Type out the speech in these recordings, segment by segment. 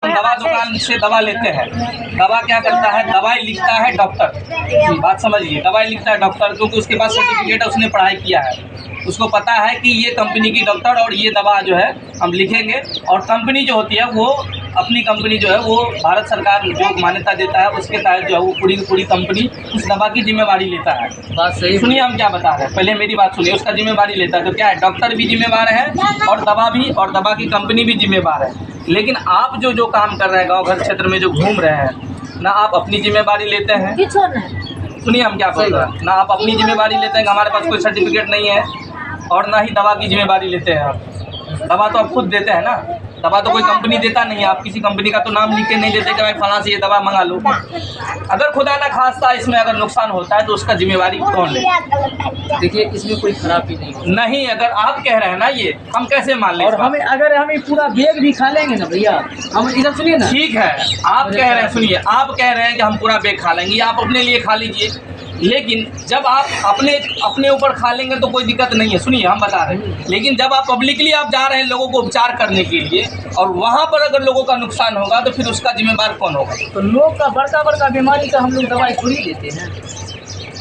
हम दवा दुकान से दवा लेते हैं, दवा क्या करता है, दवाई लिखता है डॉक्टर, बात समझिए, दवाई लिखता है डॉक्टर क्योंकि उसके पास सर्टिफिकेट है, उसने पढ़ाई किया है, उसको पता है कि ये कंपनी की डॉक्टर और ये दवा जो है हम लिखेंगे। और कंपनी जो होती है वो अपनी कंपनी जो है वो भारत सरकार जो मान्यता देता है उसके तहत जो है वो पूरी की पूरी कंपनी उस दवा की जिम्मेवारी लेता है। बात सही। सुनिए हम क्या बता रहे हैं, पहले मेरी बात सुनिए, उसका जिम्मेवारी लेता है तो क्या है, डॉक्टर भी जिम्मेवार है और दवा भी, और दवा की कंपनी भी जिम्मेवार है। लेकिन आप जो काम कर रहे हैं गाँव घर क्षेत्र में जो घूम रहे हैं ना, आप अपनी जिम्मेवारी लेते हैं, सुनिए हम क्या बोल रहे हैं, ना आप अपनी जिम्मेवारी लेते हैं कि हमारे पास कोई सर्टिफिकेट नहीं है, और ना ही दवा की जिम्मेवारी लेते हैं आप। दवा तो आप खुद देते हैं ना, दवा तो कोई कंपनी देता नहीं है, आप किसी कंपनी का तो नाम लिख के नहीं देते कि भाई फलां से ये दवा मंगा लो। अगर खुदा ना खास्ता इसमें अगर नुकसान होता है तो उसका जिम्मेवारी कौन ले? देखिए इसमें कोई खराबी नहीं, अगर आप कह रहे हैं ना ये हम कैसे मान लें? और हमें अगर हमें पूरा बैग भी खा लेंगे ना भैया, हम इधर सुनिए ना, ठीक है आप कह रहे हैं, सुनिए आप कह रहे हैं कि हम पूरा बैग खा लेंगे, आप अपने लिए खा लीजिए, लेकिन जब आप अपने ऊपर खा लेंगे तो कोई दिक्कत नहीं है। सुनिए हम बता रहे हैं, लेकिन जब आप पब्लिकली आप जा रहे हैं लोगों को उपचार करने के लिए और वहाँ पर अगर लोगों का नुकसान होगा तो फिर उसका जिम्मेदार कौन होगा? तो लोग का बड़का बीमारी का हम लोग दवाई थोड़ी देते हैं।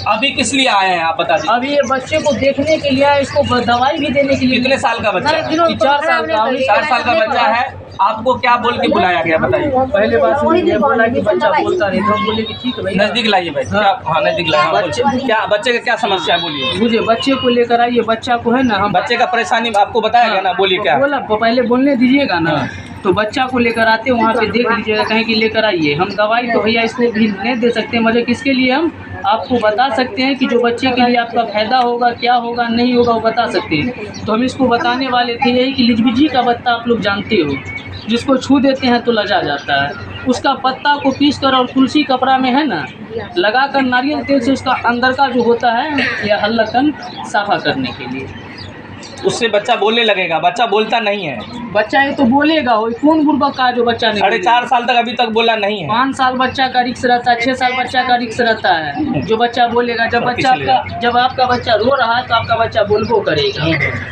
अभी किस लिए आए हैं आप बता दीजिए? अभी ये बच्चे को देखने के लिए आए, इसको दवाई भी देने के लिए। कितने साल का बच्चा है? 4 साल का। 4 साल का बच्चा है। आपको क्या बोल के बुलाया गया बताइए? पहले बात सुनिए, बोला कि बच्चा बोलता नहीं, तो हम बोले कि ठीक है भाई नजदीक लाइए भाई। हाँ नजदीक लाइए। क्या बच्चे का क्या समस्या है बोलिए? मुझे बच्चे को लेकर आइए, बच्चा को है ना, हम बच्चे का परेशानी आपको बताया गया ना, बोलिए क्या बोला, पहले बोलने दीजिएगा ना। तो बच्चा को लेकर आते वहाँ पे देख लीजिएगा, कहीं की लेकर आइए। हम दवाई तो भैया इसको भी नहीं दे सकते, मगर किसके लिए हम आपको बता सकते हैं कि जो बच्चे के लिए आपका फायदा होगा, क्या होगा, नहीं होगा, वो बता सकते हैं। तो हम इसको बताने वाले थे यही कि लिजबीजी का पत्ता आप लोग जानते हो, जिसको छू देते हैं तो लजा जाता है, उसका पत्ता को पीस कर और तुलसी कपड़ा में है ना लगाकर नारियल तेल से उसका अंदर का जो होता है या हल्लकन साफा करने के लिए, उससे बच्चा बोलने लगेगा। बच्चा बोलता नहीं है। बच्चा ये तो बोलेगा, वो कौन बुर्बक का जो बच्चा नहीं? 4.5 साल तक अभी तक बोला नहीं है। 5 साल बच्चा का रिक्स रहता है, 6 साल बच्चा का रिक्स रहता है, जो बच्चा बोलेगा। जब आपका बच्चा रो रहा है तो आपका बच्चा बोलबो करेगा।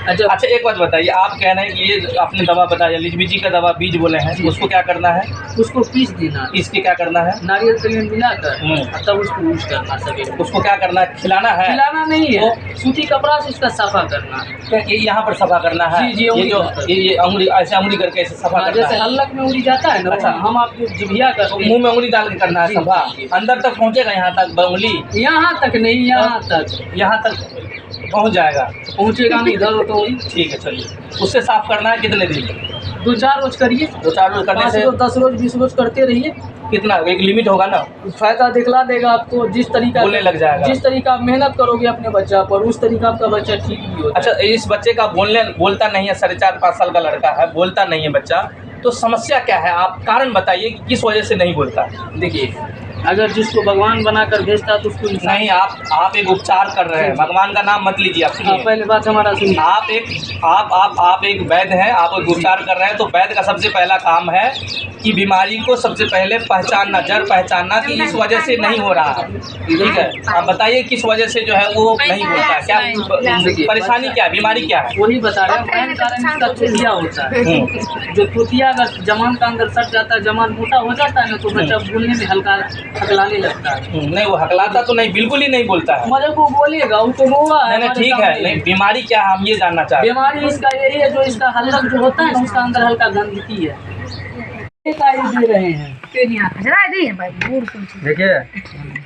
अच्छा एक बात बताइए, आप कह रहे हैं कि ये आपने दवा बताया लिजबीजी का दवा बीज बोले हैं, उसको क्या करना है? उसको पीस देना, पीस के क्या करना है? नारियल तेल में मिलाकर तब उसको यूज करना। सभी उसको क्या करना है? खिलाना है? खिलाना नहीं है, सूती कपड़ा से उसका सफा करना। यहाँ पर सफा करना है? जी, ये जो ये अंगुली ऐसे अंगुली करके ऐसे सफा करना है, जैसे हल्लक में उंगली जाता है ना। अच्छा, हम आपको जिभिया करते हैं, मुंह में उंगली डाल के करना है सफा। अंदर तक पहुँचेगा, यहाँ तक उंगली? यहाँ तक नहीं, यहाँ तक पहुँच जाएगा। पहुँचेगा नहीं, इधर तो ठीक है चलिए। उससे साफ करना है कितने दिन? 2-4 रोज करिए। 2-4 रोज करने से 10 रोज 20 रोज करते रहिए। कितना एक लिमिट होगा ना? फायदा दिखला देगा आपको। जिस तरीका बोलने लग जाएगा, जिस तरीका आप मेहनत करोगे अपने बच्चा पर, उस तरीका आपका बच्चा ठीक भी होगा। अच्छा इस बच्चे का बोलता नहीं है, 4.5-5 साल का लड़का है, बोलता नहीं है बच्चा, तो समस्या क्या है? आप कारण बताइए कि किस वजह से नहीं बोलता। देखिए अगर जिसको भगवान बनाकर भेजता तो उसको नहीं, आप एक उपचार कर रहे हैं, भगवान का नाम मत लीजिए। आप सुनिए, पहले बात हमारा सुनिए। आप एक वैद्य हैं, आप एक उपचार कर रहे हैं, तो वैद्य का सबसे पहला काम है कि बीमारी को सबसे पहले पहचानना, जड़ पहचानना कि इस वजह से नहीं हो रहा है। ठीक है, आप बताइए किस वजह से जो है वो नहीं बोलता, क्या परेशानी क्या है, बीमारी क्या है? वही बता रहे हैं। मेन कारण इसका तोतिया होता है। जो तोतिया अगर जमान का अंदर सट जाता है, जमान मोटा हो जाता है ना, तो बच्चा बोलने में हल्का हकलाने लगता है। नहीं वो हकलाता तो नहीं, बिल्कुल ही नहीं बोलता है। मगर वो बोलेगा, वो तो रोवा है। नहीं ठीक है, नहीं बीमारी क्या है हम ये जानना चाहते हैं। बीमारी इसका यही है, जो इसका हल्लक जो होता है ना, उसका अंदर हल्का गंदगी है। दे रहे हैं देखिए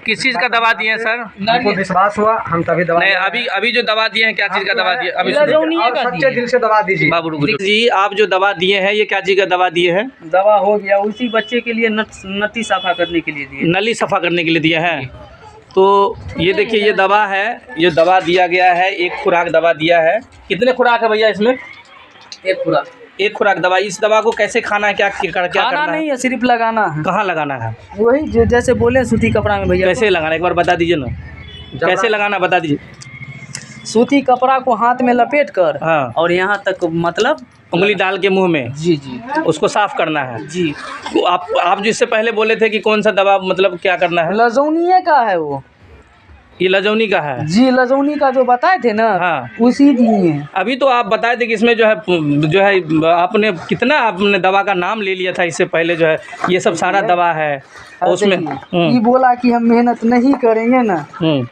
किस चीज़ का दवा दिए हैं सर? हमको विश्वास हुआ, हम तभी दवा नहीं अभी जो दवा दिए हैं क्या चीज़ का दवा दिए? अभी सच्चे दिल से दवा दीजिए। बाबू जी, आप जो दवा दिए हैं ये क्या चीज़ का दवा दिए हैं? दवा हो गया, उसी बच्चे के लिए नटी सफा करने के लिए दिए, नली सफा करने के लिए दिया है। तो ये देखिए ये दवा है, ये दवा दिया गया है, एक खुराक दवा दिया है। कितने खुराक है भैया इसमें? एक खुराक दवा। इस दवा को कैसे खाना है, क्या करना नहीं है, सिर्फ लगाना है। कहाँ लगाना है? वही जैसे बोले सूती कपड़ा में भैया। कैसे लगाना एक बार बता दीजिए ना, कैसे लगाना बता दीजिए। सूती कपड़ा को हाथ में लपेट कर, हाँ, और यहाँ तक मतलब उंगली डाल के मुंह में, जी उसको साफ करना है। जी तो आप जिससे पहले बोले थे कि कौन सा दवा मतलब क्या करना है? लजौनिये का है वो। ये लजौनी का है। जी, लजौनी का जो बताए थे ना, हाँ। उसी दिए हैं। अभी तो आप बताए थे कि इसमें जो है आपने कितना आपने दवा का नाम ले लिया था इससे पहले, जो है ये सब सारा दवा है उसमें। ये बोला कि हम मेहनत नहीं करेंगे ना,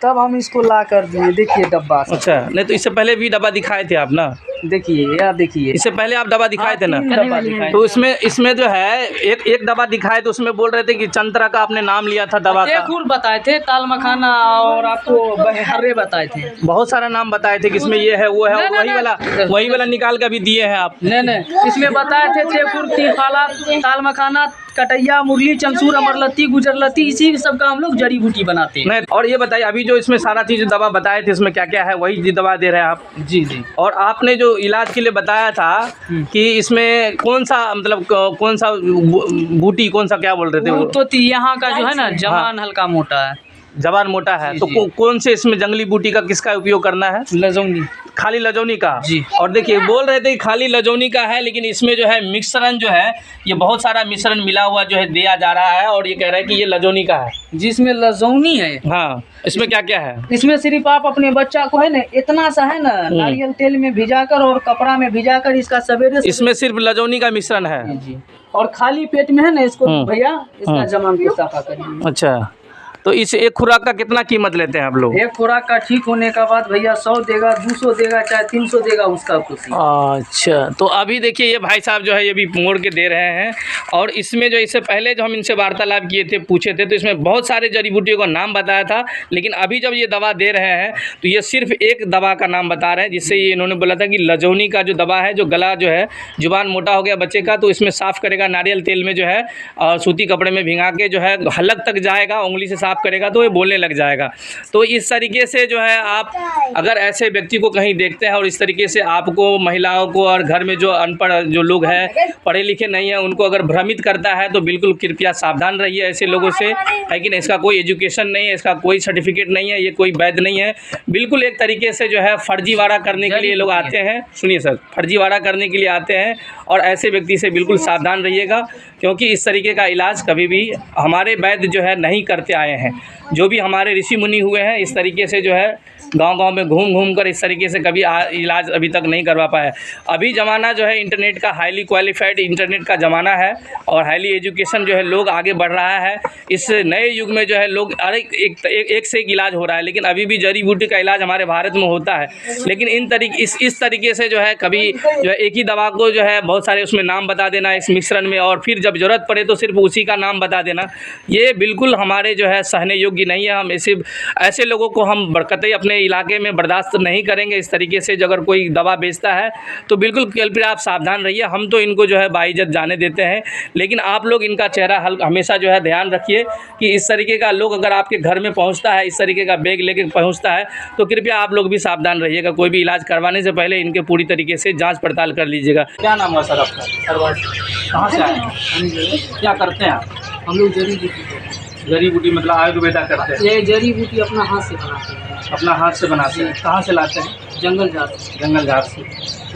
तब हम इसको ला कर दिए। देखिए डब्बा से। अच्छा, नहीं तो इससे पहले भी दवा दिखाए थे आप ना? देखिए यार, देखिए इससे पहले आप दवा दिखाए थे ना? डब्बा दिखाए। तो इसमें जो है एक दवा दिखाए थे, उसमें बोल रहे थे कि चंद तरह का आपने नाम लिया था दवा का। तेखुर बताए थे, ताल मखाना और आपको बहरे बताए थे। बहुत सारा नाम बताए थे कि इसमें ये है वो है, वही वाला निकाल कर भी दिए हैं आप। नहीं, इसमें बताए थे तेखुर, तिरफाला, ताल मखाना, कटैया, मुरली, चमसूर, अमरलत्ती, गुजरलत्ती, इसी सब का हम लोग जड़ी बूटी बनाते हैं। नहीं, और ये बताइए अभी जो इसमें सारा चीज़ दवा बताए थे इसमें क्या क्या है, वही दवा दे रहे हैं आप? जी जी। और आपने जो इलाज के लिए बताया था कि इसमें कौन सा मतलब कौन सा बूटी, कौन सा क्या बोल रहे थे वो? तो यहाँ का जो है ना जवान हल्का मोटा है, जवान मोटा है। तो कौन से इसमें जंगली बूटी का किसका उपयोग करना है? लजौनी, खाली लजौनी का जी। और देखिए बोल रहे थे कि खाली लजौनी का है, लेकिन इसमें जो है मिश्रण जो है ये बहुत सारा मिश्रण मिला हुआ जो है दिया जा रहा है, और ये कह रहे हैं कि ये लजौनी का है, जिसमें लजौनी है। हाँ, इसमें क्या क्या है? इसमें सिर्फ आप अपने बच्चा को है ना इतना सा है ना नारियल तेल में भिजाकर और कपड़ा में भिजाकर इसका सवेरे इसमें सिर्फ लजौनी का मिश्रण है जी, और खाली पेट में है ना इसको भैया इसका जमान को साफा करिए। अच्छा, तो इस एक खुराक का कितना कीमत लेते हैं आप लोग? एक खुराक का ठीक होने का बाद भैया 100 देगा, 200 देगा, चाहे 300 देगा, उसका खुशी। अच्छा, तो अभी देखिए ये भाई साहब जो है ये भी मोड़ के दे रहे हैं, और इसमें जो इससे पहले जो हम इनसे वार्तालाप किए थे, पूछे थे, तो इसमें बहुत सारे जड़ी बूटियों का नाम बताया था, लेकिन अभी जब ये दवा दे रहे हैं तो ये सिर्फ एक दवा का नाम बता रहे हैं, जिससे ये इन्होंने बोला था कि लजौनी का जो दवा है, जो गला जो है जुबान मोटा हो गया बच्चे का, तो इसमें साफ़ करेगा, नारियल तेल में जो है सूती कपड़े में भिंगा के जो है हलक तक जाएगा, उंगली से साफ करेगा तो ये बोलने लग जाएगा। तो इस तरीके से जो है आप अगर ऐसे व्यक्ति को कहीं देखते हैं और इस तरीके से आपको, महिलाओं को, और घर में जो अनपढ़ जो लोग हैं, पढ़े लिखे नहीं हैं, उनको अगर भ्रमित करता है तो बिल्कुल कृपया सावधान रहिए ऐसे लोगों से, है कि नहीं? इसका कोई एजुकेशन नहीं है, इसका कोई सर्टिफिकेट नहीं है, ये कोई वैध नहीं है, बिल्कुल एक तरीके से जो है फर्जीवाड़ा करने के लिए लोग आते हैं। सुनिए सर, फर्जीवाड़ा करने के लिए आते हैं, और ऐसे व्यक्ति से बिल्कुल सावधान रहिएगा, क्योंकि इस तरीके का इलाज कभी भी हमारे वैद्य जो है नहीं करते आए हैं। जो भी हमारे ऋषि मुनि हुए हैं इस तरीके से जो है गांव-गांव में घूम कर इस तरीके से कभी इलाज अभी तक नहीं करवा पाया। अभी ज़माना जो है इंटरनेट का, हाईली क्वालिफाइड इंटरनेट का ज़माना है, और हाईली एजुकेशन जो है लोग आगे बढ़ रहा है। इस नए युग में जो है लोग एक से एक इलाज हो रहा है, लेकिन अभी भी जड़ी बूटी का इलाज हमारे भारत में होता है, लेकिन इस तरीके से जो है कभी जो है एक ही दवा को जो है बहुत सारे उसमें नाम बता देना इस मिश्रण में, और फिर जब ज़रूरत पड़े तो सिर्फ उसी का नाम बता देना, ये बिल्कुल हमारे जो है सहने योग्य नहीं है। हम ऐसे लोगों को हम बरकते अपने इलाके में बर्दाश्त नहीं करेंगे। इस तरीके से अगर कोई दवा बेचता है तो बिल्कुल कृपया आप सावधान रहिए। हम तो इनको जो है बाइज्जत जाने देते हैं, लेकिन आप लोग इनका चेहरा हमेशा जो है ध्यान रखिए कि इस तरीके का लोग अगर आपके घर में पहुंचता है, इस तरीके का बैग लेके पहुंचता है, तो कृपया आप लोग भी सावधान रहिएगा। कोई भी इलाज करवाने से पहले इनके पूरी तरीके से जाँच पड़ताल कर लीजिएगा। क्या नाम है सर आपका? कहाँ से आए? क्या करते हैं आप? हम लोग जड़ी बूटी, जड़ी बूटी मतलब आयुर्वेदा करते हैं? ये जड़ी बूटी अपना हाथ से बनाते हैं। अपना हाथ से बनाते हैं? कहाँ से लाते हैं? जंगल झाड़ से। जंगल झाड़ से।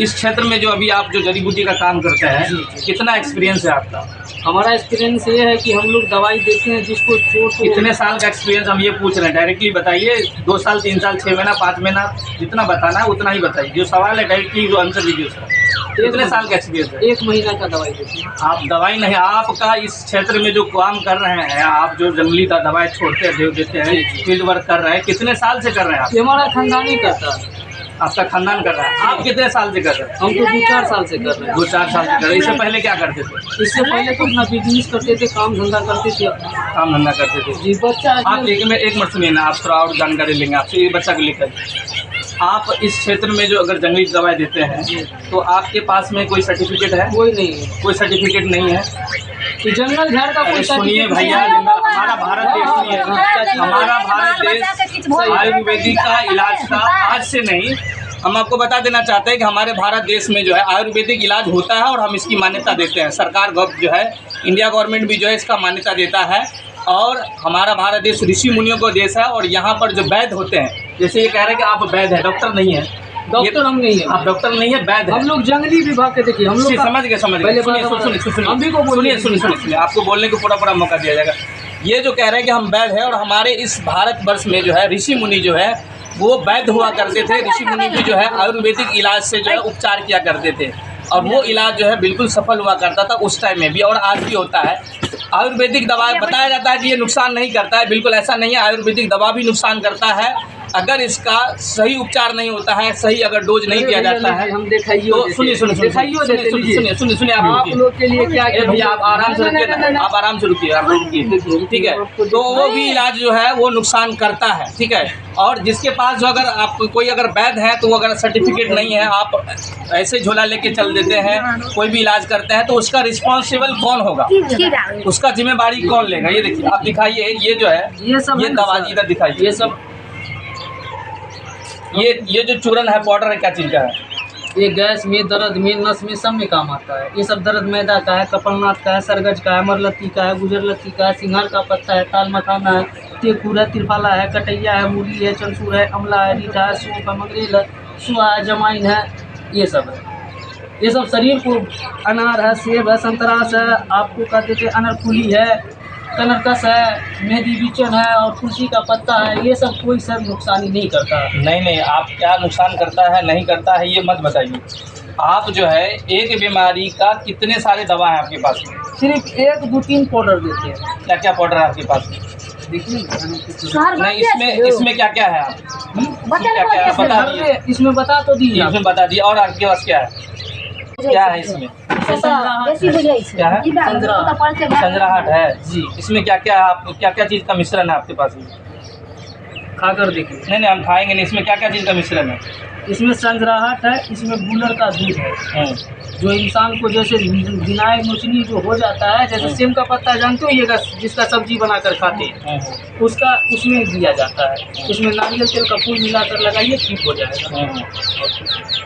इस क्षेत्र में जो अभी आप जो जड़ी बूटी का काम करते हैं, कितना एक्सपीरियंस है आपका? हमारा एक्सपीरियंस ये है कि हम लोग दवाई देते हैं जिसको चोट। कितने साल का एक्सपीरियंस हम ये पूछ रहे हैं, डायरेक्टली बताइए। 2 साल, 3 साल, 6 महीना, 5 महीना, जितना बताना है उतना ही बताइए। जो सवाल है डायरेक्टली जो आंसर दीजिए सर। कितने साल का एक्सपीरियंस है? 1 महीना का दवाई देते हैं। आप दवाई नहीं, आपका इस क्षेत्र में जो काम कर रहे हैं, आप जो जंगली दवाई छोड़ते हैं, देते हैं, फील्ड वर्क कर रहे हैं, कितने साल से कर रहे हैं आप? ये हमारा खानदानी करता है। आपका खानदान कर रहा है? आप कितने साल से कर रहे हैं? हम तो 2-4 साल से कर रहे हैं। 2-4 साल से कर रहे हैं। इससे पहले क्या करते थे? इससे पहले तो अपना बिजनेस करते थे, काम धंधा करते थे अपना। काम धंधा करते थे जी। बच्चा आप एक मिनट सुनिए ना, आप थोड़ा और जानकारी लेंगे आपसे। ये बच्चा को लेकर आप इस क्षेत्र में जो अगर जंगली दवाई देते हैं तो आपके पास में कोई सर्टिफिकेट है? कोई नहीं है। कोई सर्टिफिकेट नहीं है? तो जंगल झाड़ का कोई सुनिए भैया, हमारा भारत देश, सुनिए, हमारा भारत देश आयुर्वेदिक का इलाज का आज से नहीं, हम आपको बता देना चाहते हैं कि हमारे भारत देश में जो है आयुर्वेदिक इलाज होता है, और हम इसकी मान्यता देते हैं। सरकार जो है, इंडिया गवर्नमेंट भी जो है इसका मान्यता देता है, और हमारा भारत देश ऋषि मुनियों का देश है। और यहाँ पर जो वैद्य होते हैं, जैसे ये कह रहे हैं कि आप वैद्य हैं, डॉक्टर नहीं है। डॉक्टर हम नहीं है। आप डॉक्टर नहीं है, वैद्य हम लोग जंगली विभाग के। देखिए हम लोग समझ गए। सुनिए, आपको बोलने को पूरा मौका दिया जाएगा। ये जो कह रहे हैं कि हम वैध है, और हमारे इस भारतवर्ष में जो है ऋषि मुनि जो है वो वैध हुआ करते थे। ऋषि मुनि भी जो है आयुर्वेदिक इलाज से जो है उपचार किया करते थे, और वो इलाज जो है बिल्कुल सफल हुआ करता था उस टाइम में भी, और आज भी होता है। आयुर्वेदिक दवा बताया जाता है कि ये नुकसान नहीं करता है, बिल्कुल ऐसा नहीं है। आयुर्वेदिक दवा भी नुकसान करता है अगर इसका सही उपचार नहीं होता है, सही अगर डोज नहीं दिया जाता है। हम दिखाइए, तो सुनिए आप लोग के लिए क्या भैया आप आराम से रुकिए, आप आराम से रुकिए, आप रुकिए, ठीक है। तो वो भी इलाज जो है वो नुकसान करता है, ठीक है। और जिसके पास जो अगर आप कोई अगर वैध है तो अगर सर्टिफिकेट नहीं है, आप ऐसे झोला लेके चल देते हैं, कोई भी इलाज करते हैं, तो उसका रिस्पॉन्सिबल कौन होगा, उसका जिम्मेदारी कौन लेगा? ये देखिए, आप दिखाइए, ये जो है ये दवा इधर दिखाइए, ये सब ये जो चूरन है पाउडर है, क्या चीज़ का है? ये गैस में, दर्द में, नस में, सब में काम आता है। ये सब दर्द मैदा का है, कपलनाथ का है, सरगज का है, अमरलत्ती का है, गुजरलत्ती का है, सिंघार का पत्ता है, ताल मखाना है, तेकुर है, त्रिफाला है, कटैया है, मूली है, चंसूर है, अमला है, रीठा है, सूप है, मंगरेल है, सुआ है, जमाइन है, ये सब है। ये सब शरीर को, अनार है, सेब है, संतरास है, आपको कहते थे अनरफुली है, कनरकस है, मेहंदी बीचन है, और तुलसी का पत्ता है। ये सब कोई सर नुकसानी नहीं करता। नहीं, आप क्या नुकसान करता है नहीं करता है ये मत बताइए। आप जो है एक बीमारी का कितने सारे दवा है आपके पास में? सिर्फ 1, 2, 3 पाउडर देते हैं। क्या क्या पाउडर है आपके पास में? देखिए नहीं, इसमें क्या क्या है? आप क्या क्या है बता दीजिए। इसमें बता तो दीजिए, इसमें बता दिए। और आपके पास क्या है? क्या है इसमें? क्या है? संजराहट है जी। इसमें क्या क्या है? आप क्या क्या चीज़ का मिश्रण है आपके पास में? खाकर देखिए। नहीं, हम खाएंगे नहीं। इसमें क्या क्या चीज़ का मिश्रण है? इसमें संजराहट है, इसमें गूलर का दूध है, जो इंसान को जैसे बिनाई नोचनी जो हो जाता है, जैसे सेम का पत्ता जानते हो, ये जिसका सब्जी बनाकर खाते हैं, उसका उसमें दिया जाता है। इसमें नारियल तेल का फूल मिलाकर लगाइए, ठीक हो जाएगा।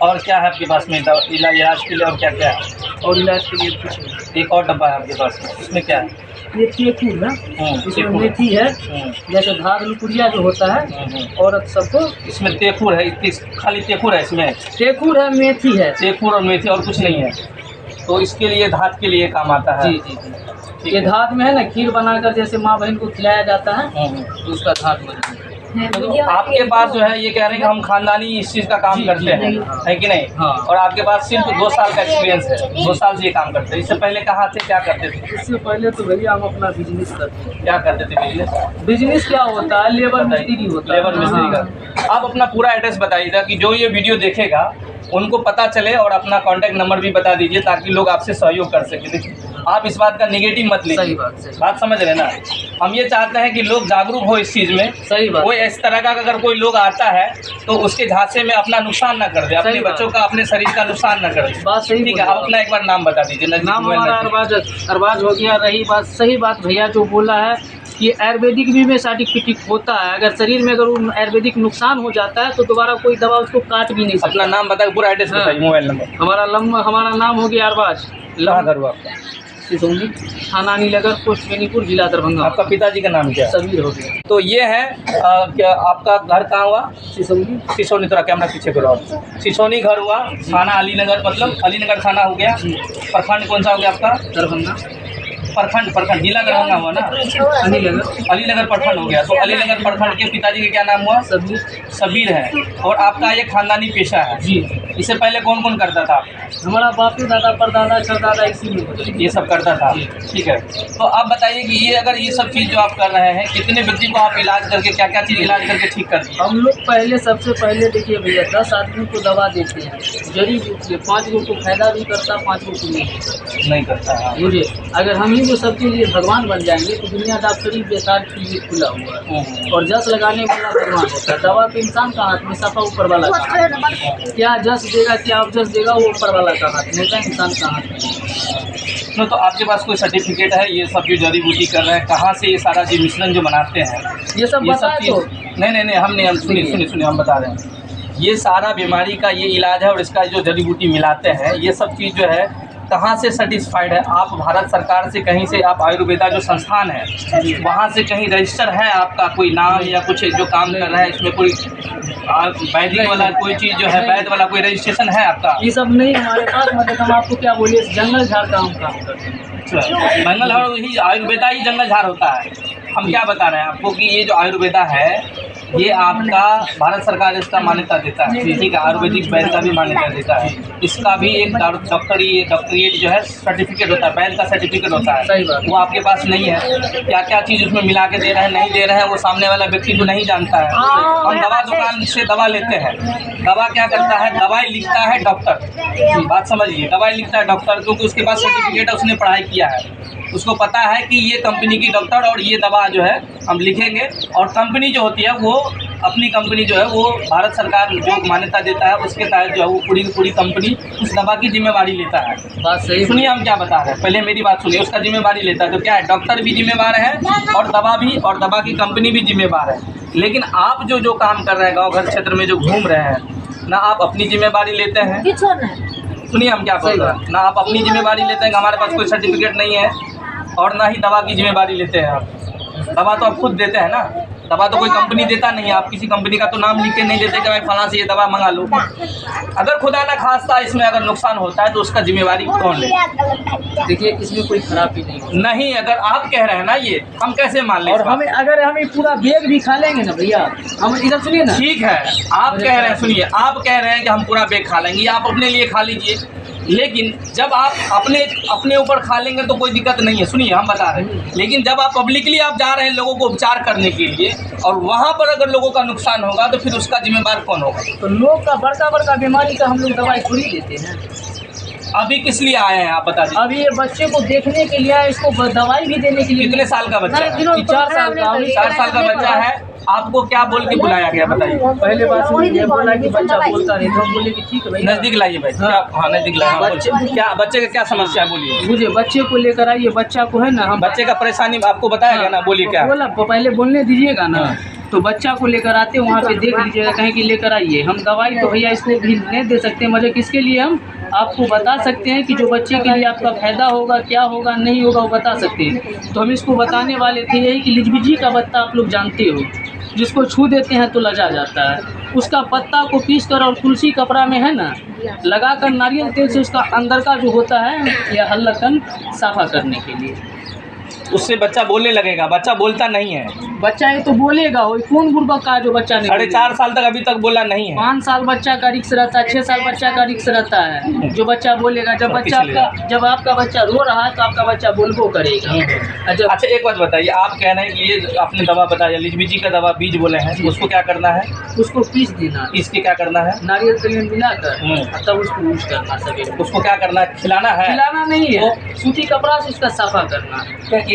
और क्या है आपके पास में इलाज के लिए? और क्या क्या है? और इलाज के लिए कुछ एक और डब्बा है आपके पास में, इसमें क्या है? ये तेकुर है, इसमें मेथी है, जैसे धाग लुकुरिया जो होता है औरत सबको। इसमें तेकुर है, खाली तेकुर है इसमें? तेकुर है, मेथी है। तेकुर और मेथी, और कुछ नहीं है। तो इसके लिए धात के लिए काम आता है। जी जी जी। ये धात में है ना, खीर बनाकर जैसे माँ बहन को खिलाया जाता है, तो उसका धात बना है। तो आपके पास जो है ये कह रहे हैं कि हम खानदानी इस चीज़ का काम करते हैं, है कि नहीं? हाँ। और आपके पास सिर्फ 2 साल का एक्सपीरियंस है, 2 साल से ये काम करते हैं। इससे पहले कहाँ थे, क्या करते थे? इससे पहले तो भैया हम अपना बिजनेस करते हैं। क्या करते थे बिजनेस? बिजनेस क्या होता है? लेबर मिस्त्री होता है। लेबर मिस्त्री का। आप अपना पूरा एड्रेस बताइएगा कि जो ये वीडियो देखेगा उनको पता चले, और अपना कॉन्टैक्ट नंबर भी बता दीजिए ताकि लोग आपसे सहयोग कर सकें। देखिए, आप इस बात का नेगेटिव मत लीजिए। सही बात समझ रहे ना? हम ये चाहते हैं कि लोग जागरूक हो इस चीज़ में। सही बात। कोई इस तरह का अगर कोई लोग आता है तो उसके झांसे में अपना नुकसान ना कर दे, अपने बच्चों का, अपने शरीर का नुकसान ना कर दे। बात सही। ठीक है, आप अपना एक बार नाम बता दीजिए। नाम हमारा अरबाज हो गया। रही बात, सही बात भैया जो बोला है कि आयुर्वेदिक भी में सर्टिफिकेट होता है। अगर शरीर में अगर आयुर्वेदिक नुकसान हो जाता है तो दोबारा कोई दवा उसको काट भी नहीं सकता। अपना नाम बताइए, पूरा एड्रेस बताइए, मोबाइल नंबर। हमारा नाम हो गया अरबाज। कहाँ घर हुआ आपका? सिसौनी, थाना अलीनगर, पोस्ट बेनीपुर, जिला दरभंगा। आपका पिताजी का नाम क्या है? समीर हो गया। तो ये है क्या आपका घर कहाँ हुआ? सिसौनी। सिसोनी, थोड़ा कैमरा पीछे करो आप। सिसोनी घर हुआ, थाना अलीनगर, मतलब अलीनगर थाना हो गया। प्रखंड कौन सा हो गया आपका? दरभंगा। प्रखंड जिला दरभंगा हुआ ना? अलीनगर प्रखंड हो गया। तो अलीनगर प्रखंड के पिताजी का क्या नाम हुआ? सबीर है। और आपका ये खानदानी पेशा है जी। इससे पहले कौन कौन करता था? हमारा बापू, दादा, परदादा, चरदादा इसी में ये सब करता था। ठीक है, तो आप बताइए कि ये अगर ये सब चीज़ जो आप कर रहे हैं, कितने व्यक्ति को आप इलाज करके, क्या क्या चीज़ इलाज करके ठीक कर दिए? हम लोग पहले, सबसे पहले देखिए भैया, 10 आदमी को दवा देते हैं, जड़ी बूटी। 5 लोग को फायदा भी करता, 5 लोग को नहीं करता है। मुझे अगर हम ही जो सबके लिए भगवान बन जाएंगे तो दुनिया डॉक्टरी बेकार के लिए खुला हुआ है। और जस लगाने वाला भगवान होता है। दवा तो इंसान का हाथ में, सफा ऊपर वाला का हाथ। क्या जस देगा, क्या जस देगा, वो ऊपर वाला का हाथ में, इंसान का हाथ में। तो आपके पास कोई सर्टिफिकेट है? ये सब जो जड़ी बूटी कर रहे हैं, कहाँ से ये सारा जो मिश्रण जो बनाते हैं, ये सब चीज़? नहीं, हम सुनिए, हम बता रहे हैं। ये सारा बीमारी का ये इलाज है, और इसका जो जड़ी बूटी मिलाते हैं, ये सब चीज़ जो है कहाँ से सर्टिस्फाइड है? आप भारत सरकार से कहीं से, आप आयुर्वेदा जो संस्थान है वहाँ से कहीं रजिस्टर है आपका? कोई नाम या कुछ जो काम कर रहा है इसमें कोई वैदिक वाला कोई चीज़ जो है, वैद वाला कोई रजिस्ट्रेशन है आपका? ये सब नहीं हमारे पास। मतलब हम आपको क्या बोलिए, जंगल झाड़ का हम काम करते हैं। जंगल झाड़ ही, आयुर्वेदा ही जंगल झाड़ होता है। हम क्या बता रहे हैं आपको कि ये जो आयुर्वेदा है ये आपका भारत सरकार इसका मान्यता देता है, ठीक है। आयुर्वेदिक वैद्य का भी मान्यता देता है, इसका भी एक डॉक्टरेट जो है सर्टिफिकेट होता है, वैद्य का सर्टिफिकेट होता है। वो आपके पास नहीं है। क्या क्या चीज़ उसमें मिला के दे रहे हैं नहीं दे रहे हैं वो सामने वाला व्यक्ति को नहीं जानता है। हम दवा दुकान से दवा लेते हैं, दवा क्या करता है, दवाई लिखता है डॉक्टर, बात समझिए, दवाई लिखता है डॉक्टर क्योंकि उसके पास सर्टिफिकेट है, उसने पढ़ाई किया है, उसको पता है कि ये कंपनी की डॉक्टर और ये दवा जो है हम लिखेंगे। और कंपनी जो होती है वो अपनी कंपनी जो है वो भारत सरकार जो मान्यता देता है उसके तहत जो है वो पूरी की पूरी कंपनी उस दवा की जिम्मेवारी लेता है। बात सही। सुनिए हम क्या बता रहे हैं, पहले मेरी बात सुनिए। उसका जिम्मेवारी लेता है तो क्या है, डॉक्टर भी जिम्मेवार है और दवा भी, और दवा की कंपनी भी जिम्मेवार है। लेकिन आप जो काम कर रहे हैं गाँव घर क्षेत्र में जो घूम रहे हैं, ना आप अपनी जिम्मेवारी लेते हैं। सुनिए हम क्या बोल रहे हैं, ना आप अपनी जिम्मेवारी लेते हैं कि हमारे पास कोई सर्टिफिकेट नहीं है, और ना ही दवा की जिम्मेवारी लेते हैं आप। दवा तो आप खुद देते हैं ना, दवा तो कोई कंपनी देता नहीं है। आप किसी कंपनी का तो नाम लिख के नहीं देते कि भाई फलां से ये दवा मंगा लो। अगर खुदा न खास्ता इसमें अगर नुकसान होता है तो उसका जिम्मेवारी कौन ले? देखिए इसमें कोई खराबी नहीं, अगर आप कह रहे हैं ना ये हम कैसे मान लें? और हमें अगर हमें पूरा बैग भी खा लेंगे ना भैया, हम इधर सुनिए ना, ठीक है आप कह रहे हैं, सुनिए आप कह रहे हैं कि हम पूरा बैग खा लेंगे, आप अपने लिए खा लीजिए। लेकिन जब आप अपने ऊपर खा लेंगे तो कोई दिक्कत नहीं है। सुनिए हम बता रहे हैं, लेकिन जब आप पब्लिकली आप जा रहे हैं लोगों को उपचार करने के लिए और वहाँ पर अगर लोगों का नुकसान होगा तो फिर उसका जिम्मेदार कौन होगा? तो लोग का बड़का बीमारी का हम लोग दवाई थोड़ी देते हैं। अभी किस लिए आए हैं आप बता दीजिए। अभी ये बच्चे को देखने के लिए आए, इसको दवाई भी देने के लिए। कितने साल का बच्चा है? 4 साल का। 4 साल का बच्चा है। आपको क्या बोल के बुलाया गया बताइए? पहले बात सुनिए, बोला कि बच्चा बोलता नहीं, तो हम बोले कि ठीक है भाई नजदीक लाइए भाई। हाँ नजदीक लाइए। क्या बच्चे का क्या समस्या है बोलिए? मुझे बच्चे को लेकर आइए, बच्चा को है ना, हम बच्चे का परेशानी आपको बताया गया ना, बोलिए क्या बोला, पहले बोलने दीजिएगा ना। तो बच्चा को लेकर आते वहाँ पे देख लीजिएगा, कहीं कि लेकर आइए। हम दवाई तो भैया इसको भी नहीं दे सकते, मगर किसके लिए हम आपको बता सकते हैं कि जो बच्चे के लिए आपका फायदा होगा, क्या होगा नहीं होगा वो बता सकते हैं। तो हम इसको बताने वाले थे यही कि लिजबीजी का पत्ता आप लोग जानते हो, जिसको छू देते हैं तो लजा जाता है। उसका पत्ता को पीस कर और तुलसी कपड़ा में है ना लगाकर नारियल तेल से उसका अंदर का जो होता है या हल्लकन साफा करने के लिए, उससे बच्चा बोलने लगेगा। बच्चा बोलता नहीं है। बच्चा ये तो बोलेगा, वो कौन बुर्बक का जो बच्चा नहीं। 4.5 साल तक अभी तक बोला नहीं है। 5 साल बच्चा का रिक्स रहता है, 6 साल बच्चा का रिक्स रहता है। जो बच्चा बोलेगा, जब आपका बच्चा रो रहा है तो आपका बच्चा बोलबो करेगा। अच्छा एक बात बताइए, आप कह रहे हैं कि ये आपने दवा बताया लिजबीजी का दवा बीज बोले हैं, उसको क्या करना है? उसको पीस देना। पीस के क्या करना है? नारियल तेल में मिलाकर तब उसको यूज करना। सभी उसको क्या करना है? खिलाना है? खिलाना नहीं है, सूती कपड़ा से उसका सफा करना।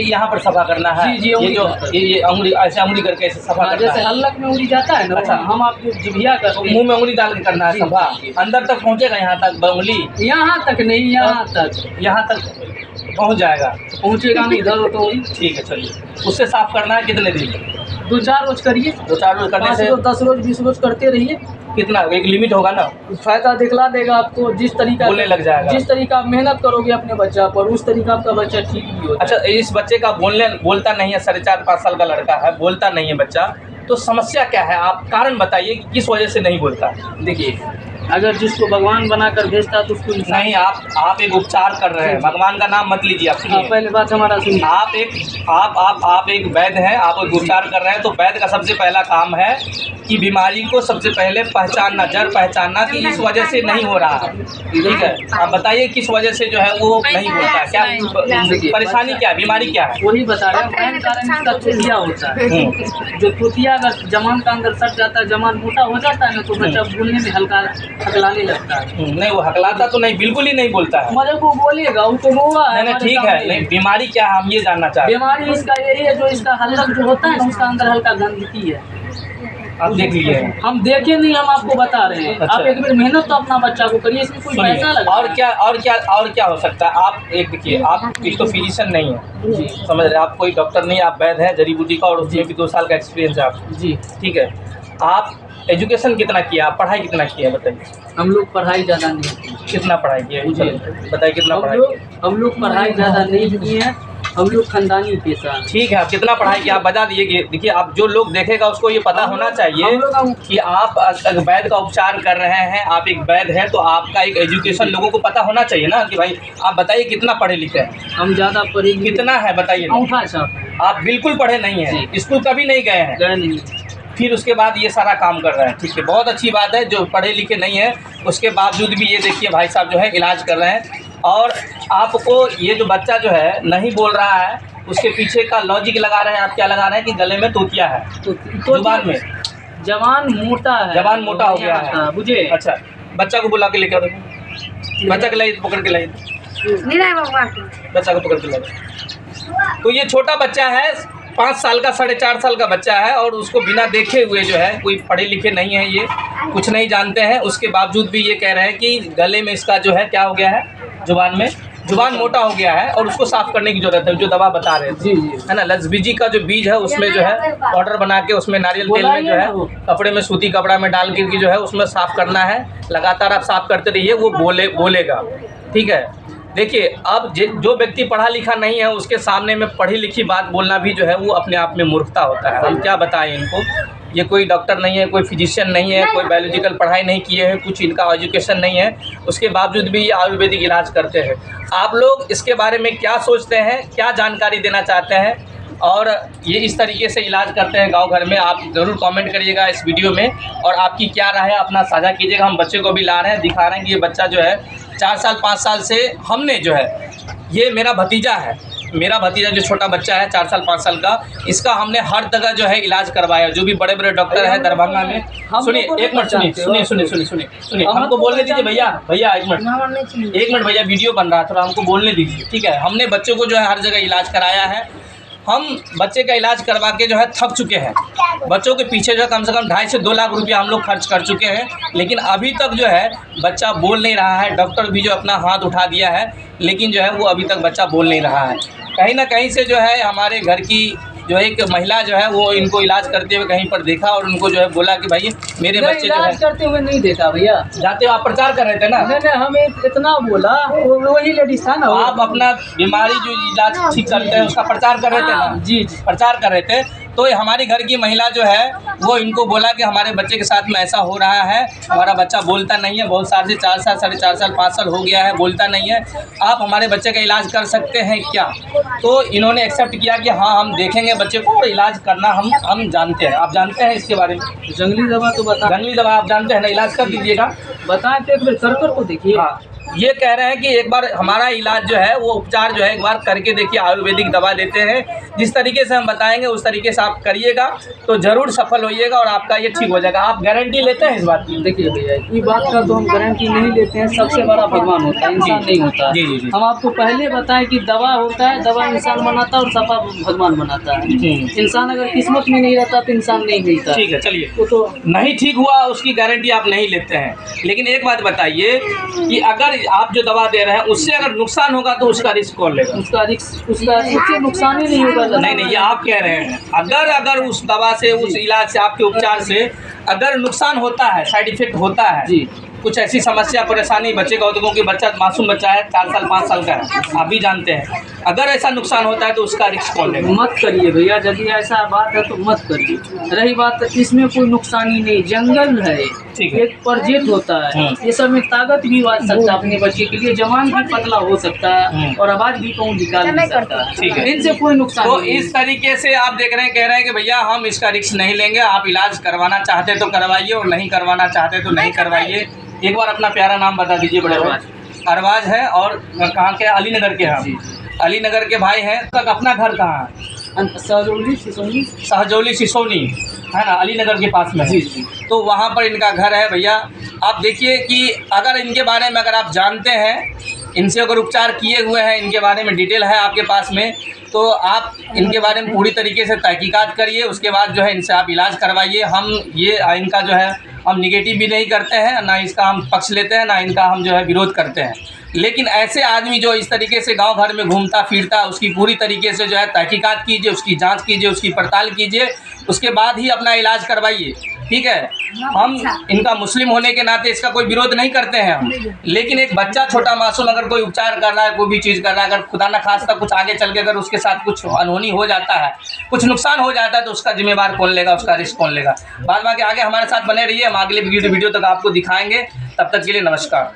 यहाँ पर सफा करना है? जी, ये जो ये अंगुली ऐसे अंगुली करके ऐसे सफा करना है, जैसे हल्लक में उंगली जाता है ना। अच्छा, हम आपको जिभिया करते हैं, मुंह में उंगली डाल के करना है सफा। अंदर तक पहुँचेगा, यहाँ तक उंगली? यहाँ तक नहीं, यहाँ तक पहुँच जाएगा। पहुँचेगा नहीं, इधर तो ठीक है चलिए। उससे साफ करना है कितने दिन? 2-4 रोज करिए। 2-4 रोज करने से 10 रोज 20 रोज करते रहिए। कितना एक लिमिट होगा ना? फायदा दिखला देगा आपको। जिस तरीका बोलने लग जाएगा, जिस तरीका आप मेहनत करोगे अपने बच्चा पर, उस तरीका आपका बच्चा ठीक भी होगा। अच्छा इस बच्चे का बोलता नहीं है, 4.5-5 साल का लड़का है, बोलता नहीं है बच्चा, तो समस्या क्या है? आप कारण बताइए कि किस वजह से नहीं बोलता। देखिए अगर जिसको भगवान बनाकर भेजता तो उसको नहीं, आप एक उपचार कर रहे हैं, भगवान का नाम मत लीजिए। आप सुनिए, पहले बात हमारा सुनिए। आप एक वैद्य हैं, आप एक उपचार कर रहे हैं, तो वैद्य का सबसे पहला काम है कि बीमारी को सबसे पहले पहचानना, जड़ पहचानना कि इस वजह से नहीं हो रहा है। ठीक है, आप बताइए किस वजह से जो है वो नहीं होता है, क्या परेशानी क्या है, बीमारी क्या है? वही बता रहे हैं। मेन कारण इसका तोतिया होता है। जो तोतिया अगर जमान का अंदर सट जाता है, जमान मोटा हो जाता है ना, तो बच्चा बोलने में हल्का हकलाने लगता है। नहीं वो हकलाता तो नहीं, बिल्कुल ही नहीं बोलता है। मगर वो बोलेगा, वो तो रोवा है। नहीं ठीक है, नहीं बीमारी क्या है हम ये जानना चाहते हैं। बीमारी इसका यही है, जो इसका हल्लक जो होता है ना, उसका अंदर हल्का गंदगी है। आप देख लीजिए, हम देखे नहीं, हम आपको बता रहे हैं। अच्छा। आप एक बार मेहनत तो अपना बच्चा को करिए, इसमें कोई पैसा लगा। और क्या हो सकता है? आप एक देखिए, आप एक तो फिजिशियन नहीं है, समझ रहे, आप कोई डॉक्टर नहीं, आप वैद्य हैं जड़ी बूटी का, और उसमें भी 2 साल का एक्सपीरियंस है आप। जी ठीक है, आप एजुकेशन कितना किया, आप पढ़ाई कितना किया बताइए? हम लोग पढ़ाई ज़्यादा नहीं की। कितना पढ़ाई किया बताइए, कितना पढ़ाई? हम लोग पढ़ाई ज़्यादा नहीं किए हैं, हम लोग खानदानी पेशा। ठीक है, आप कितना पढ़ाई किया आप बता दीजिए। देखिए आप जो लोग देखेगा उसको ये पता होना चाहिए कि आप वैद्य का उपचार कर रहे हैं, आप एक वैद्य हैं, तो आपका एक एजुकेशन लोगों को पता होना चाहिए ना कि भाई आप बताइए कितना पढ़े लिखे हैं? हम ज़्यादा पढ़े। कितना है बताइए? अंगूठा छाप। आप बिल्कुल पढ़े नहीं हैं, स्कूल कभी नहीं गए हैं, गए नहीं। फिर उसके बाद ये सारा काम कर रहे हैं। ठीक है, बहुत अच्छी बात है। जो पढ़े लिखे नहीं है उसके बावजूद भी ये देखिए भाई साहब जो है इलाज कर रहे हैं। और आपको ये जो बच्चा जो है नहीं बोल रहा है, उसके पीछे का लॉजिक लगा रहे हैं आप, क्या लगा रहे हैं कि गले में तोतिया है, जुबान में जवान मोटा है, जवान मोटा हो गया है, बुझे। अच्छा, बच्चा को बुला के लेकर आओ, बच्चा के लाइए, पकड़ के लाइए, बच्चा को पकड़ के लाइए। तो ये छोटा बच्चा है, 5 साल का, 4.5 साल का बच्चा है, और उसको बिना देखे हुए जो है, कोई पढ़े लिखे नहीं है, ये कुछ नहीं जानते हैं, उसके बावजूद भी ये कह रहे हैं कि गले में इसका जो है क्या हो गया है, जुबान मोटा हो गया है और उसको साफ़ करने की ज़रूरत है, जो दवा बता रहे हैं। जी जी, है ना, लसबीजी का जो बीज है उसमें जो है पाउडर बना के उसमें नारियल तेल में जो है कपड़े में, सूती कपड़ा में डाल के जो है उसमें साफ़ करना है। लगातार आप साफ़ करते रहिए, वो बोलेगा। ठीक है, देखिए अब जो व्यक्ति पढ़ा लिखा नहीं है उसके सामने में पढ़ी लिखी बात बोलना भी जो है वो अपने आप में मूर्खता होता है। हम क्या बताएं इनको, ये कोई डॉक्टर नहीं है, कोई फिजिशियन नहीं है, कोई बायोलॉजिकल पढ़ाई नहीं किए हैं, कुछ इनका एजुकेशन नहीं है, उसके बावजूद भी ये आयुर्वेदिक इलाज करते हैं। आप लोग इसके बारे में क्या सोचते हैं, क्या जानकारी देना चाहते हैं, और ये इस तरीके से इलाज करते हैं गांव घर में, आप ज़रूर कमेंट करिएगा इस वीडियो में, और आपकी क्या राय है अपना साझा कीजिएगा। हम बच्चे को भी ला रहे हैं, दिखा रहे हैं कि ये बच्चा जो है 4 साल 5 साल से हमने जो है, ये मेरा भतीजा है, मेरा भतीजा जो छोटा बच्चा है 4 साल 5 साल का, इसका हमने हर जगह जो है इलाज करवाया। जो भी बड़े बड़े डॉक्टर हैं दरभंगा में, सुनिए एक मिनट, सुनिए, हमको बोलने दीजिए भैया, एक मिनट भैया, वीडियो बन रहा है, थोड़ा हमको बोलने दीजिए। ठीक है, हमने बच्चों को जो है हर जगह इलाज कराया है। हम बच्चे का इलाज करवा के जो है थक चुके हैं, बच्चों के पीछे जो है कम से कम 2.5 से 2 लाख रुपया हम लोग खर्च कर चुके हैं, लेकिन अभी तक जो है बच्चा बोल नहीं रहा है। डॉक्टर भी जो अपना हाथ उठा दिया है, लेकिन जो है वो अभी तक बच्चा बोल नहीं रहा है। कहीं ना कहीं से जो है हमारे घर की जो एक महिला जो है वो इनको इलाज करते हुए कहीं पर देखा, और उनको जो है बोला कि भाई मेरे बच्चे जो है इलाज करते हुए नहीं देखा भैया, जाते हो आप प्रचार कर रहे थे ना, मैंने हमें इतना बोला, वही लेडीज था ना, आप अपना बीमारी जो इलाज ठीक करते हैं उसका प्रचार कर रहे थे ना। जी, प्रचार कर रहे थे। तो हमारी घर की महिला जो है वो इनको बोला कि हमारे बच्चे के साथ में ऐसा हो रहा है, हमारा बच्चा बोलता नहीं है, बहुत साल से 4 साल 4.5 साल 5 साल हो गया है, बोलता नहीं है, आप हमारे बच्चे का इलाज कर सकते हैं क्या? तो इन्होंने एक्सेप्ट किया कि हाँ हम देखेंगे बच्चे को, इलाज करना हम जानते हैं। आप जानते हैं इसके बारे में? जंगली दवा तो बता, जंगली दवा आप जानते हैं ना, इलाज कर दीजिएगा, बताएं तो एक बार कर को देखिए। हाँ, ये कह रहे हैं कि एक बार हमारा इलाज जो है वो उपचार जो है एक बार करके देखिए, आयुर्वेदिक दवा देते हैं, जिस तरीके से हम बताएंगे उस तरीके से आप करिएगा तो ज़रूर सफल होइएगा और आपका ये ठीक हो जाएगा। आप गारंटी लेते हैं इस बात की? देखिए भैया, ये बात का तो हम गारंटी नहीं लेते हैं, सबसे बड़ा भगवान होता है, इंसान नहीं होता। जी जी जी, हम आपको पहले बताएं कि दवा होता है, दवा इंसान बनाता है और सफा भगवान बनाता है। इंसान अगर किस्मत में नहीं रहता तो इंसान नहीं मिलता। ठीक है, चलिए, वो तो नहीं ठीक हुआ उसकी गारंटी आप नहीं लेते हैं, लेकिन एक बात बताइए कि अगर आप जो दवा दे रहे हैं उससे अगर नुकसान होगा तो उसका रिस्क कौन लेगा? उससे नुकसान ही नहीं होगा। नहीं, ये आप कह रहे हैं अगर उस दवा से, उस इलाज से, आपके उपचार से अगर नुकसान होता है, साइड इफेक्ट होता है जी, कुछ ऐसी समस्या परेशानी बच्चे का होता है, क्योंकि बच्चा मासूम बच्चा है, 4 साल 5 साल का है, आप भी जानते हैं, अगर ऐसा नुकसान होता है तो उसका रिस्क कौन लेगा? मत करिए भैया, यदि ऐसा बात है तो मत करिए। रही बात इसमें कोई नुकसान ही नहीं, जंगल है, एक परजेत होता है, ये सब में ताकत भी आ सकता है अपने बच्चे के लिए, जवान भी पतला हो सकता है और आवाज भी कौन निकाल नहीं सकता है। ठीक है, इनसे कोई नुकसान तो नहीं। इस तरीके से आप देख रहे हैं, कह रहे हैं कि भैया हम इसका रिस्क नहीं लेंगे, आप इलाज करवाना चाहते तो करवाइए और नहीं करवाना चाहते तो नहीं करवाइए। एक बार अपना प्यारा नाम बता दीजिए। बड़े भाई अरबाज है, और कहाँ के? अलीनगर के हैं। अलीनगर के भाई हैं। तक अपना घर कहाँ है? सहजौली सिसोनी है ना, अलीनगर के पास में है। तो वहाँ पर इनका घर है। भैया आप देखिए कि अगर इनके बारे में अगर आप जानते हैं, इनसे अगर उपचार किए हुए हैं, इनके बारे में डिटेल है आपके पास में, तो आप इनके बारे में पूरी तरीके से तहकीकात करिए, उसके बाद जो है इनसे आप इलाज करवाइए। हम ये इनका जो है हम निगेटिव भी नहीं करते हैं, ना इसका हम पक्ष लेते हैं, ना इनका हम जो है विरोध करते हैं, लेकिन ऐसे आदमी जो इस तरीके से गांव भर में घूमता फिरता, उसकी पूरी तरीके से जो है तहकीकात कीजिए, उसकी जांच कीजिए, उसकी पड़ताल कीजिए, उसके बाद ही अपना इलाज करवाइए। ठीक है, हम इनका मुस्लिम होने के नाते इसका कोई विरोध नहीं करते हैं हम, लेकिन एक बच्चा छोटा मासूम अगर कोई उपचार कर रहा है, कोई भी चीज़ कर रहा है, अगर खुदा न खास्ता कुछ आगे चल के अगर उसके साथ कुछ अनहोनी हो जाता है, कुछ नुकसान हो जाता है, तो उसका जिम्मेवार कौन लेगा, उसका रिस्क कौन लेगा? बाद में आगे हमारे साथ बने रहिए, हम अगले वीडियो तक आपको दिखाएंगे। तब तक के लिए नमस्कार।